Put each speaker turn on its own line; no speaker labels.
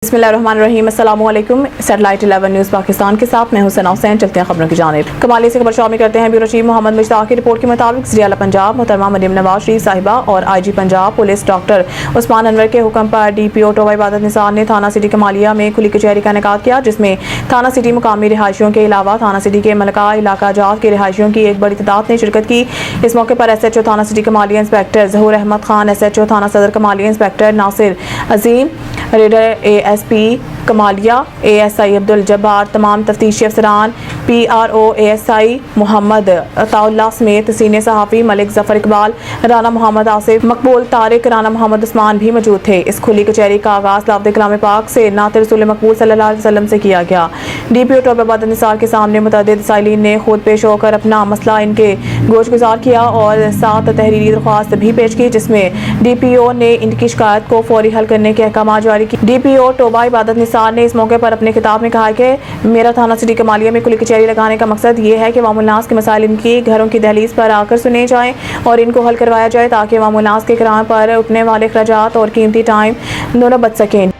बिस्मिल्लाहिर्रहमानिर्रहीम। अस्सलामु अलैकुम। सैटेलाइट 11 न्यूज़ पाकिस्तान के साथ मैं हुसैन हुसैन। चलते हैं खबरों की जानिब। कमाली से खबर शामिल करते हैं। ब्यूरो चीफ मोहम्मद मुश्ताक की रिपोर्ट के मुताबिक वज़ीर-ए-आला पंजाब मोहतरमा मरियम नवाज शरीफ साहिबा और IG Punjab police doctor Usman Anwar के हुक्म पर DPO टोबा इबादत निसार ने थाना सिटी कमालिया में खुली कचहरी का इनेकाद किया, जिसमें थाना सिटी मुकामी रिहायशियों के अलावा थाना सिटी के मलका इलाका जात के रिहायशियों की एक बड़ी तादाद ने शिरकत की। इस मौके पर SHO थाना city Kamalia inspector Zahoor Ahmad Khan, SHO थाना सदर Kamalia inspector Nasir Azeem, reader ASP Kamalia ASI Abdul Jabbar, तमाम तफ्तीशी अफसरान, PRO ASI मोहम्मद अताउल्लाह समेत सीनियर सहाफ़ी मलिक जफर इकबाल, राना मोहम्मद आसिफ, मकबूल तारिक, राना मोहम्मद उस्मान भी मौजूद थे। इस खुली कचहरी का आगाज़ लाफ्ज़ कलाम पाक से नात रसूल मकबूल सल्लल्लाहु अलैहि वसल्लम से किया गया। DPO टोबा इबादत निसार के सामने मुतअद्दिद साइलिन ने खुद पेश होकर अपना मसला इनके गोश गुजार किया और 7 तहरीरी दरख्वास्त भी पेश की, जिसमें DPO ने इनकी शिकायत को फौरी हल करने के अहकाम जारी किए। DPO टोबा इबादत निसार ने इस मौके पर अपने खिताब में कहा कि मेरा थाना सिटी कमालिया में खुली कचहरी लगाने का मकसद ये है कि अवामुल नास के मसाइल इनकी घरों की दहलीज पर आकर सुने जाएं और इनको हल करवाया जाए, ताकि अवामुल नास के किराए पर उठने वाले अखराजात और कीमती टाइम दोनों बच सकें।